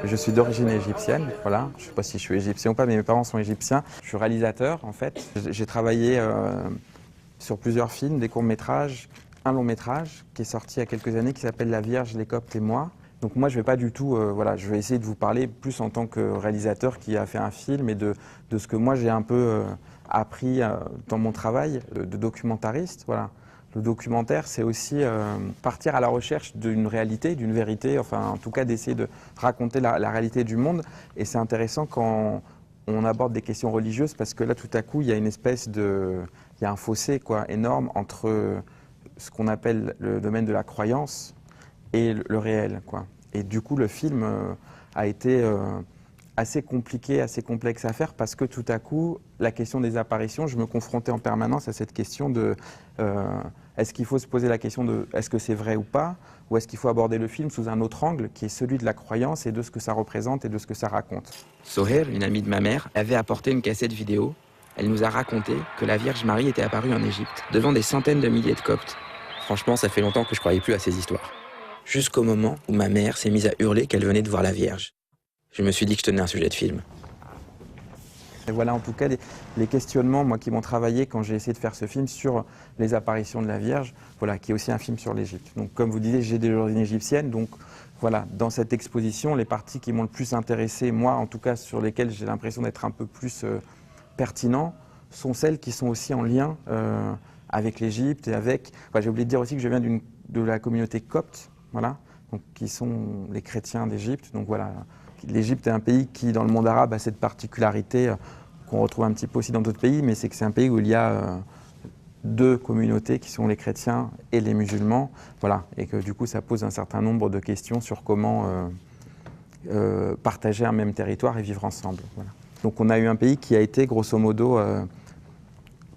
Je suis d'origine égyptienne, voilà. Je ne sais pas si je suis égyptien ou pas, mais mes parents sont égyptiens. Je suis réalisateur, en fait. J'ai travaillé sur plusieurs films, des courts-métrages, un long-métrage qui est sorti il y a quelques années qui s'appelle La Vierge, les Coptes et moi. Donc moi, je ne vais pas du tout, voilà, je vais essayer de vous parler plus en tant que réalisateur qui a fait un film et de ce que moi j'ai un peu appris dans mon travail de documentariste, voilà. Le documentaire, c'est aussi partir à la recherche d'une réalité, d'une vérité, enfin en tout cas d'essayer de raconter la réalité du monde. Et c'est intéressant quand on aborde des questions religieuses parce que là, tout à coup, il y a une espèce de... Il y a un fossé quoi, énorme entre ce qu'on appelle le domaine de la croyance et le réel, quoi. Et du coup, le film a été assez compliqué, assez complexe à faire parce que tout à coup, la question des apparitions, je me confrontais en permanence à cette question de est-ce qu'il faut se poser la question de est-ce que c'est vrai ou pas, ou est-ce qu'il faut aborder le film sous un autre angle qui est celui de la croyance et de ce que ça représente et de ce que ça raconte. Soher, une amie de ma mère, avait apporté une cassette vidéo. Elle nous a raconté que la Vierge Marie était apparue en Égypte, devant des centaines de milliers de Coptes. Franchement, ça fait longtemps que je croyais plus à ces histoires. Jusqu'au moment où ma mère s'est mise à hurler qu'elle venait de voir la Vierge. Je me suis dit que je tenais un sujet de film. Et voilà en tout cas les questionnements moi, qui m'ont travaillé quand j'ai essayé de faire ce film sur les apparitions de la Vierge, voilà, qui est aussi un film sur l'Égypte. Donc comme vous disiez, j'ai des origines égyptiennes, donc voilà, dans cette exposition, les parties qui m'ont le plus intéressé, moi en tout cas sur lesquelles j'ai l'impression d'être un peu plus pertinent, sont celles qui sont aussi en lien avec l'Égypte et avec... J'ai oublié de dire aussi que je viens de la communauté copte, voilà, donc, qui sont les chrétiens d'Égypte, donc voilà. L'Égypte est un pays qui, dans le monde arabe, a cette particularité qu'on retrouve un petit peu aussi dans d'autres pays, mais c'est que c'est un pays où il y a deux communautés qui sont les chrétiens et les musulmans, voilà, et que du coup ça pose un certain nombre de questions sur comment partager un même territoire et vivre ensemble. Voilà. Donc on a eu un pays qui a été grosso modo,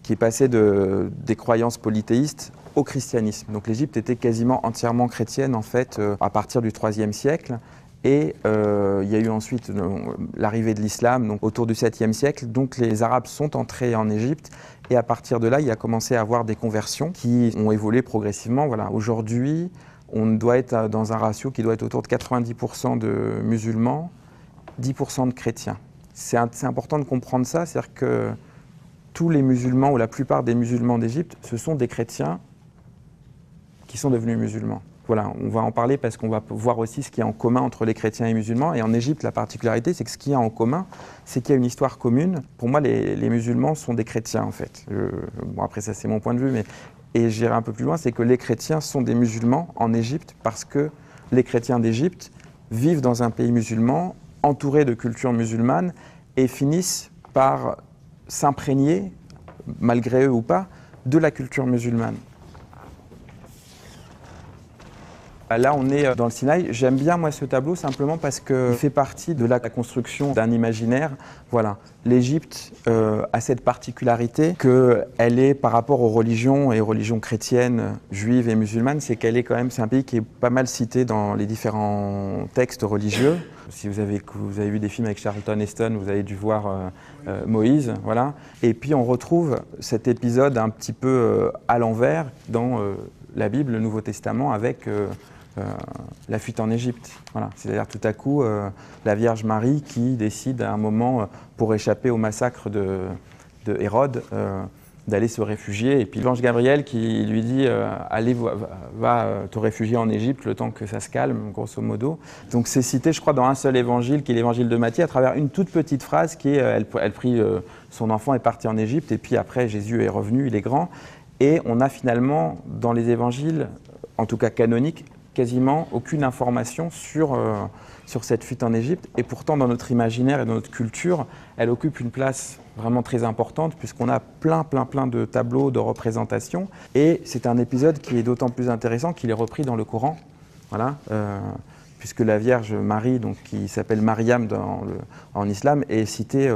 qui est passé des croyances polythéistes au christianisme. Donc l'Égypte était quasiment entièrement chrétienne en fait à partir du IIIe siècle. Et il y a eu ensuite l'arrivée de l'islam donc autour du 7e siècle. Donc les Arabes sont entrés en Égypte et à partir de là, il a commencé à avoir des conversions qui ont évolué progressivement. Voilà. Aujourd'hui, on doit être dans un ratio qui doit être autour de 90% de musulmans, 10% de chrétiens. C'est important de comprendre ça, c'est-à-dire que tous les musulmans ou la plupart des musulmans d'Égypte, ce sont des chrétiens qui sont devenus musulmans. Voilà, on va en parler parce qu'on va voir aussi ce qu'il y a en commun entre les chrétiens et les musulmans. Et en Égypte, la particularité, c'est que ce qu'il y a en commun, c'est qu'il y a une histoire commune. Pour moi, les musulmans sont des chrétiens, en fait. Bon, après, ça, c'est mon point de vue, mais... Et j'irai un peu plus loin, c'est que les chrétiens sont des musulmans en Égypte parce que les chrétiens d'Égypte vivent dans un pays musulman, entourés de cultures musulmanes, et finissent par s'imprégner, malgré eux ou pas, de la culture musulmane. Là, on est dans le Sinaï. J'aime bien, moi, ce tableau simplement parce qu'il fait partie de la construction d'un imaginaire. Voilà. L'Égypte a cette particularité qu'elle est, par rapport aux religions et aux religions chrétiennes, juives et musulmanes, c'est qu'elle est quand même, c'est un pays qui est pas mal cité dans les différents textes religieux. Si vous avez vu des films avec Charlton Heston, vous avez dû voir Moïse, voilà. Et puis on retrouve cet épisode un petit peu à l'envers dans la Bible, le Nouveau Testament, avec la fuite en Égypte. Voilà. C'est-à-dire tout à coup la Vierge Marie qui décide à un moment, pour échapper au massacre de Hérode, d'aller se réfugier. Et puis l'ange Gabriel qui lui dit allez, va te réfugier en Égypte le temps que ça se calme, grosso modo. Donc c'est cité, je crois, dans un seul évangile, qui est l'évangile de Matthieu, à travers une toute petite phrase qui est elle prit son enfant est parti en Égypte, et puis après Jésus est revenu, il est grand. Et on a finalement, dans les évangiles, en tout cas canoniques, quasiment aucune information sur cette fuite en Égypte. Et pourtant, dans notre imaginaire et dans notre culture, elle occupe une place vraiment très importante, puisqu'on a plein de tableaux, de représentations. Et c'est un épisode qui est d'autant plus intéressant qu'il est repris dans le Coran. Voilà. Puisque la Vierge Marie, donc, qui s'appelle Mariam en islam, est citée,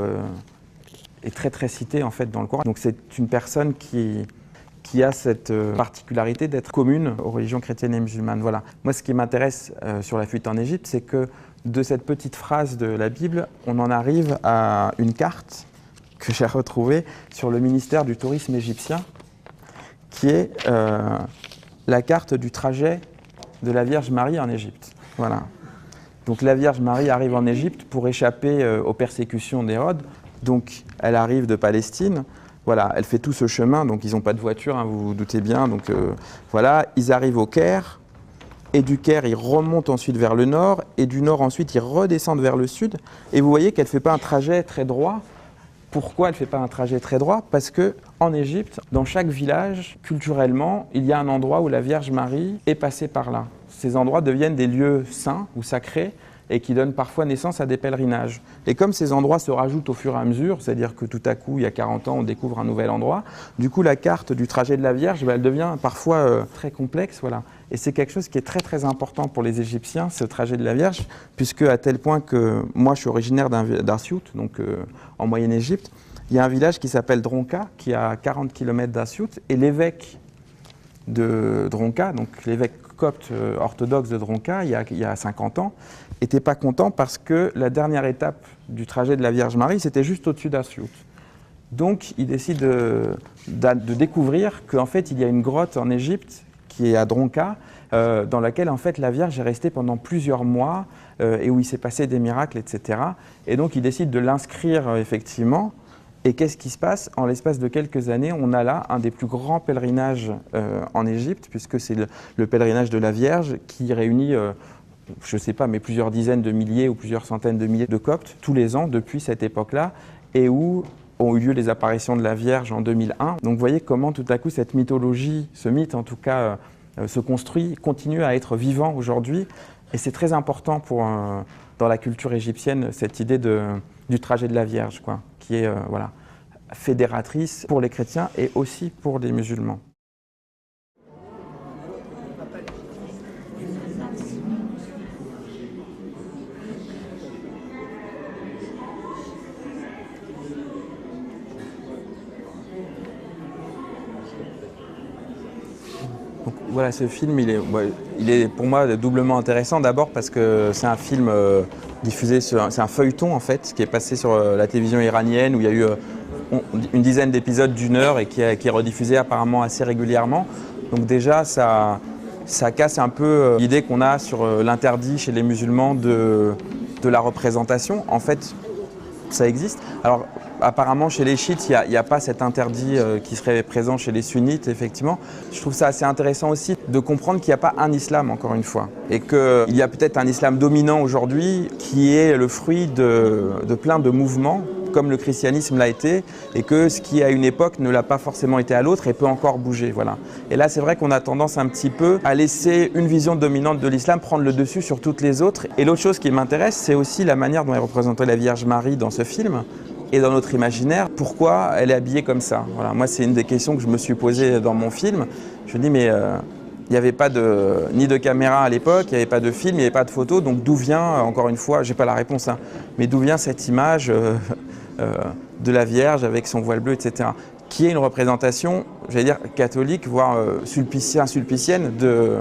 est très citée en fait dans le Coran. Donc c'est une personne qui qui a cette particularité d'être commune aux religions chrétiennes et musulmanes. Voilà. Moi, ce qui m'intéresse sur la fuite en Égypte, c'est que de cette petite phrase de la Bible, on en arrive à une carte que j'ai retrouvée sur le ministère du tourisme égyptien, qui est la carte du trajet de la Vierge Marie en Égypte. Voilà. Donc la Vierge Marie arrive en Égypte pour échapper aux persécutions d'Hérode. Donc elle arrive de Palestine. Voilà, elle fait tout ce chemin, donc ils n'ont pas de voiture, hein, vous vous doutez bien. Donc voilà, ils arrivent au Caire, et du Caire, ils remontent ensuite vers le nord, et du nord ensuite, ils redescendent vers le sud. Et vous voyez qu'elle ne fait pas un trajet très droit. Pourquoi elle ne fait pas un trajet très droit? Parce qu'en Égypte, dans chaque village, culturellement, il y a un endroit où la Vierge Marie est passée par là. Ces endroits deviennent des lieux saints ou sacrés, et qui donnent parfois naissance à des pèlerinages. Et comme ces endroits se rajoutent au fur et à mesure, c'est-à-dire que tout à coup, il y a 40 ans, on découvre un nouvel endroit, du coup, la carte du trajet de la Vierge, elle devient parfois très complexe. Voilà. Et c'est quelque chose qui est très très important pour les Égyptiens, ce trajet de la Vierge, puisque à tel point que moi, je suis originaire d'Assiout, donc en Moyenne-Égypte, il y a un village qui s'appelle Dronka, qui est à 40 km d'Assiout, et l'évêque de Dronka, donc l'évêque copte orthodoxe de Dronka, il y a 50 ans, n'était pas content parce que la dernière étape du trajet de la Vierge Marie, c'était juste au-dessus d'Assiout. Donc, il décide de découvrir qu'en fait, il y a une grotte en Égypte qui est à Dronka, dans laquelle en fait la Vierge est restée pendant plusieurs mois et où il s'est passé des miracles, etc. Et donc, il décide de l'inscrire effectivement. Et qu'est-ce qui se passe? En l'espace de quelques années, on a là un des plus grands pèlerinages en Égypte, puisque c'est le pèlerinage de la Vierge qui réunit, je ne sais pas, mais plusieurs dizaines de milliers ou plusieurs centaines de milliers de Coptes tous les ans depuis cette époque-là, et où ont eu lieu les apparitions de la Vierge en 2001. Donc vous voyez comment tout à coup cette mythologie, ce mythe en tout cas, se construit, continue à être vivant aujourd'hui. Et c'est très important dans la culture égyptienne, cette idée du trajet de la Vierge, quoi, qui est voilà, fédératrice pour les chrétiens et aussi pour les musulmans. Donc, voilà, ce film, il est pour moi doublement intéressant. D'abord parce que c'est un film diffusé c'est un feuilleton en fait, qui est passé sur la télévision iranienne où il y a eu une dizaine d'épisodes d'1 heure et qui est rediffusé apparemment assez régulièrement. Donc déjà, ça casse un peu l'idée qu'on a sur l'interdit chez les musulmans de la représentation. En fait, ça existe. Alors, apparemment, chez les chiites, il n'y a pas cet interdit qui serait présent chez les sunnites, effectivement. Je trouve ça assez intéressant aussi de comprendre qu'il n'y a pas un islam, encore une fois. Et qu'il y a peut-être un islam dominant aujourd'hui qui est le fruit de plein de mouvements, comme le christianisme l'a été, et que ce qui à une époque ne l'a pas forcément été à l'autre et peut encore bouger. Voilà. Et là, c'est vrai qu'on a tendance un petit peu à laisser une vision dominante de l'islam prendre le dessus sur toutes les autres. Et l'autre chose qui m'intéresse, c'est aussi la manière dont est représentée la Vierge Marie dans ce film et dans notre imaginaire. Pourquoi elle est habillée comme ça? Voilà. Moi, c'est une des questions que je me suis posée dans mon film. Je me dis, mais il n'y avait pas ni de caméra à l'époque, il n'y avait pas de film, il n'y avait pas de photo. Donc d'où vient, encore une fois, je n'ai pas la réponse, hein, mais d'où vient cette image de la Vierge avec son voile bleu, etc., qui est une représentation, j'allais dire, catholique, voire sulpicienne de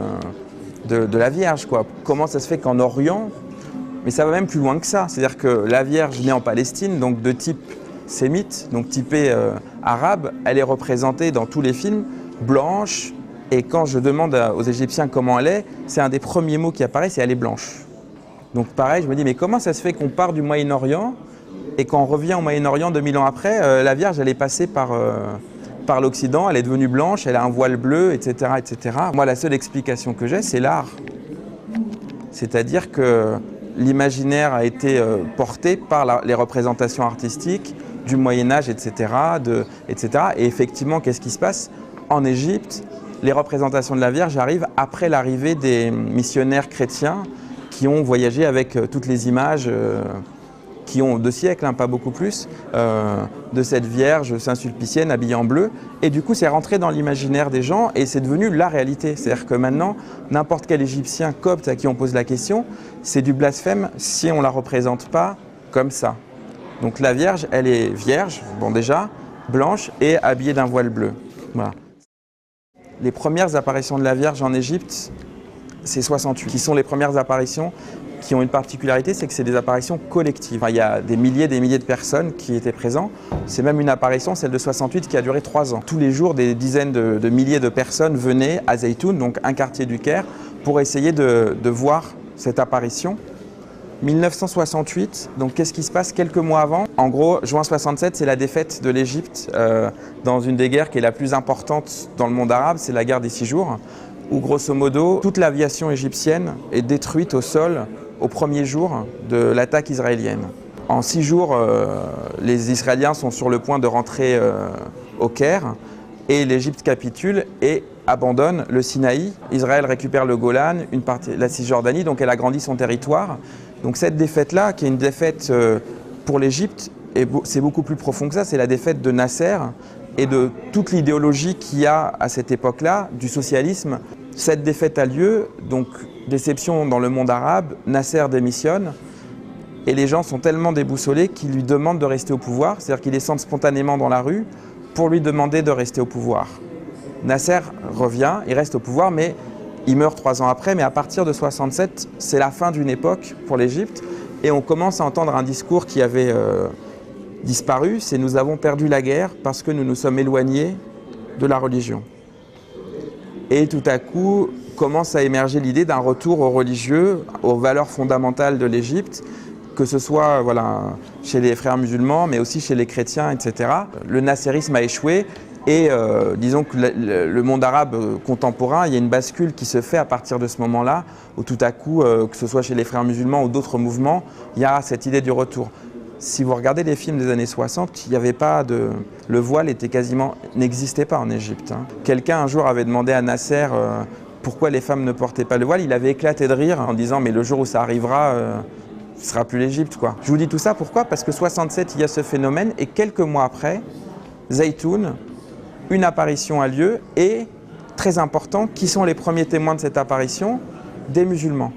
la Vierge, quoi. Comment ça se fait qu'en Orient, mais ça va même plus loin que ça, c'est-à-dire que la Vierge née en Palestine, donc de type sémite, donc typée arabe, elle est représentée dans tous les films blanche, et quand je demande aux Égyptiens comment elle est, c'est un des premiers mots qui apparaît, c'est elle est blanche. Donc pareil, je me dis, mais comment ça se fait qu'on part du Moyen-Orient et quand on revient au Moyen-Orient 2000 ans après, la Vierge, elle est passée par l'Occident, elle est devenue blanche, elle a un voile bleu, etc., etc. Moi, la seule explication que j'ai, c'est l'art. C'est-à-dire que l'imaginaire a été porté par les représentations artistiques du Moyen-Âge, etc., etc. Et effectivement, qu'est-ce qui se passe? En Égypte, les représentations de la Vierge arrivent après l'arrivée des missionnaires chrétiens qui ont voyagé avec toutes les images qui ont 2 siècles, hein, pas beaucoup plus, de cette Vierge Saint-Sulpicienne habillée en bleu. Et du coup, c'est rentré dans l'imaginaire des gens et c'est devenu la réalité. C'est-à-dire que maintenant, n'importe quel Égyptien copte à qui on pose la question, c'est du blasphème si on ne la représente pas comme ça. Donc la Vierge, elle est vierge, bon déjà, blanche et habillée d'un voile bleu. Voilà. Les premières apparitions de la Vierge en Égypte, c'est 68, qui sont les premières apparitions qui ont une particularité, c'est que c'est des apparitions collectives. Enfin, il y a des milliers de personnes qui étaient présentes. C'est même une apparition, celle de 68, qui a duré 3 ans. Tous les jours, des dizaines de milliers de personnes venaient à Zaytoun, donc un quartier du Caire, pour essayer de voir cette apparition. 1968, donc qu'est-ce qui se passe quelques mois avant? En gros, juin 67, c'est la défaite de l'Égypte dans une des guerres qui est la plus importante dans le monde arabe, c'est la guerre des 6 jours, où grosso modo, toute l'aviation égyptienne est détruite au sol au premier jour de l'attaque israélienne. En 6 jours, les Israéliens sont sur le point de rentrer au Caire et l'Égypte capitule et abandonne le Sinaï. Israël récupère le Golan, une partie, la Cisjordanie, donc elle agrandit son territoire. Donc cette défaite-là, qui est une défaite pour l'Égypte, c'est beaucoup plus profond que ça, c'est la défaite de Nasser et de toute l'idéologie qu'il y a à cette époque-là, du socialisme. Cette défaite a lieu, donc déception dans le monde arabe, Nasser démissionne et les gens sont tellement déboussolés qu'ils lui demandent de rester au pouvoir, c'est-à-dire qu'ils descendent spontanément dans la rue pour lui demander de rester au pouvoir. Nasser revient, il reste au pouvoir, mais il meurt 3 ans après, mais à partir de 67, c'est la fin d'une époque pour l'Égypte et on commence à entendre un discours qui avait disparu, c'est « nous avons perdu la guerre parce que nous nous sommes éloignés de la religion ». Et tout à coup, commence à émerger l'idée d'un retour aux religieux, aux valeurs fondamentales de l'Égypte, que ce soit chez les frères musulmans, mais aussi chez les chrétiens, etc. Le nasserisme a échoué et disons que le monde arabe contemporain, il y a une bascule qui se fait à partir de ce moment-là, où tout à coup, que ce soit chez les frères musulmans ou d'autres mouvements, il y a cette idée du retour. Si vous regardez les films des années 60, il n'y avait pas de... Le voile n'existait pas en Égypte. Quelqu'un un jour avait demandé à Nasser pourquoi les femmes ne portaient pas le voile. Il avait éclaté de rire en disant « mais le jour où ça arrivera, ce ne sera plus l'Égypte, quoi ». Je vous dis tout ça pourquoi? Parce que 67, il y a ce phénomène et quelques mois après, Zaytoun, une apparition a lieu et, très important, qui sont les premiers témoins de cette apparition? Des musulmans.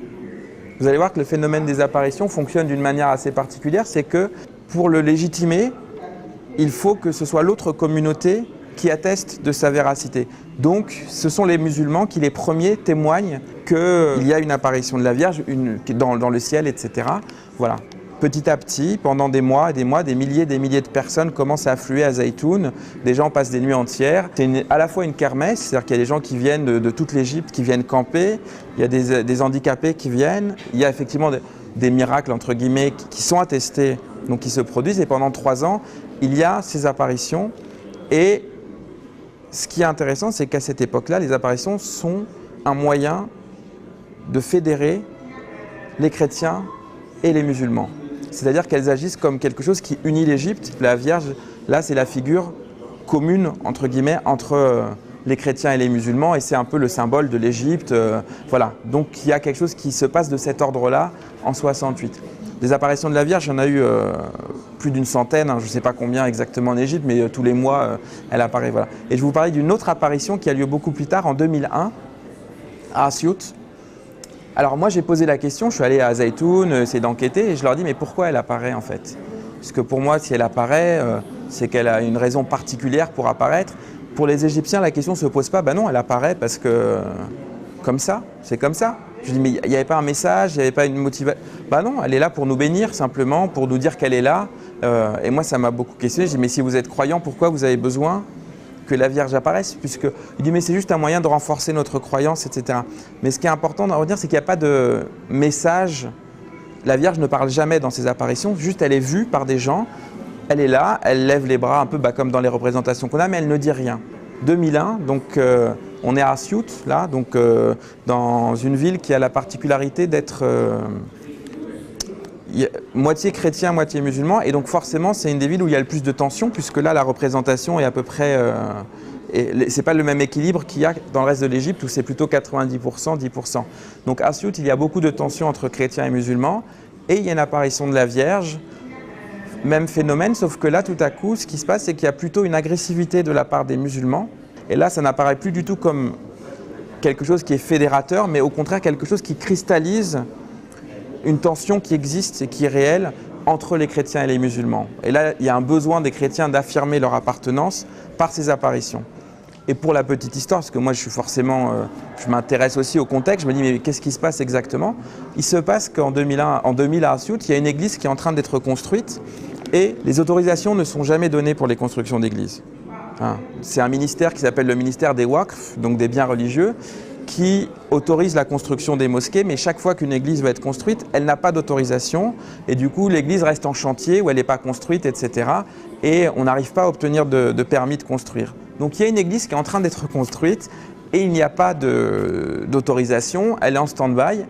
Vous allez voir que le phénomène des apparitions fonctionne d'une manière assez particulière, c'est que pour le légitimer, il faut que ce soit l'autre communauté qui atteste de sa véracité. Donc ce sont les musulmans qui les premiers témoignent qu'il y a une apparition de la Vierge dans le ciel, etc. Voilà. Petit à petit, pendant des mois et des mois, des milliers de personnes commencent à affluer à Zaytoun. Des gens passent des nuits entières. C'est à la fois une kermesse, c'est-à-dire qu'il y a des gens qui viennent de toute l'Égypte, qui viennent camper. Il y a des handicapés qui viennent. Il y a effectivement des miracles, entre guillemets, qui sont attestés, donc qui se produisent. Et pendant 3 ans, il y a ces apparitions. Et ce qui est intéressant, c'est qu'à cette époque-là, les apparitions sont un moyen de fédérer les chrétiens et les musulmans. C'est-à-dire qu'elles agissent comme quelque chose qui unit l'Égypte. La Vierge, là, c'est la figure commune, entre guillemets, entre les chrétiens et les musulmans, et c'est un peu le symbole de l'Égypte. Voilà. Donc il y a quelque chose qui se passe de cet ordre-là en 68. Des apparitions de la Vierge, il y en a eu plus d'une centaine, je ne sais pas combien exactement en Égypte, mais tous les mois, elle apparaît. Voilà. Et je vous parlais d'une autre apparition qui a lieu beaucoup plus tard, en 2001, à Assiout. Alors moi j'ai posé la question, je suis allé à Zaytoun, essayer d'enquêter et je leur dis mais pourquoi elle apparaît en fait? Parce que pour moi si elle apparaît, c'est qu'elle a une raison particulière pour apparaître. Pour les Égyptiens la question ne se pose pas, ben non elle apparaît parce que comme ça, c'est comme ça. Je dis mais il n'y avait pas un message, il n'y avait pas une motivation. Ben non, elle est là pour nous bénir simplement, pour nous dire qu'elle est là. Et moi ça m'a beaucoup questionné, je dis mais si vous êtes croyant, pourquoi vous avez besoin que la Vierge apparaisse, il dit mais c'est juste un moyen de renforcer notre croyance, etc. Mais ce qui est important de retenir, c'est qu'il n'y a pas de message. La Vierge ne parle jamais dans ses apparitions, juste elle est vue par des gens, elle est là, elle lève les bras un peu comme dans les représentations qu'on a, mais elle ne dit rien. 2001, donc on est à Assiout, là, donc dans une ville qui a la particularité d'être moitié chrétien, moitié musulman, et donc forcément c'est une des villes où il y a le plus de tensions, puisque là la représentation est à peu près, c'est pas le même équilibre qu'il y a dans le reste de l'Égypte où c'est plutôt 90%, 10%. Donc à Assiout il y a beaucoup de tensions entre chrétiens et musulmans, et il y a une apparition de la Vierge, même phénomène, sauf que là tout à coup ce qui se passe c'est qu'il y a plutôt une agressivité de la part des musulmans, et là ça n'apparaît plus du tout comme quelque chose qui est fédérateur, mais au contraire quelque chose qui cristallise une tension qui existe et qui est réelle entre les chrétiens et les musulmans. Et là, il y a un besoin des chrétiens d'affirmer leur appartenance par ces apparitions. Et pour la petite histoire, parce que moi je m'intéresse aussi au contexte, je me dis mais qu'est-ce qui se passe exactement? Il se passe qu'en 2000 à Asyut, il y a une église qui est en train d'être construite et les autorisations ne sont jamais données pour les constructions d'églises. C'est un ministère qui s'appelle le ministère des Waqf, donc des biens religieux, qui autorise la construction des mosquées, mais chaque fois qu'une église va être construite, elle n'a pas d'autorisation et du coup l'église reste en chantier où elle n'est pas construite, etc. Et on n'arrive pas à obtenir de permis de construire. Donc il y a une église qui est en train d'être construite et il n'y a pas d'autorisation, elle est en stand-by,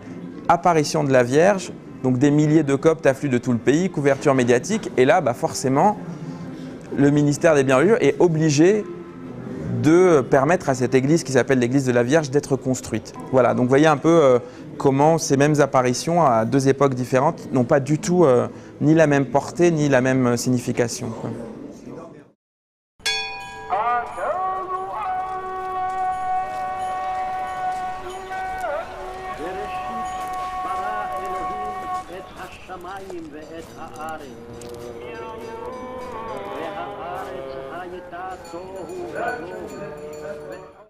apparition de la Vierge, donc des milliers de coptes affluent de tout le pays, couverture médiatique, et là forcément le ministère des biens religieux est obligé de permettre à cette église qui s'appelle l'église de la Vierge d'être construite. Voilà, donc vous voyez un peu comment ces mêmes apparitions à deux époques différentes n'ont pas du tout ni la même portée ni la même signification, quoi. והארץ הייתה תוהו ובוהו.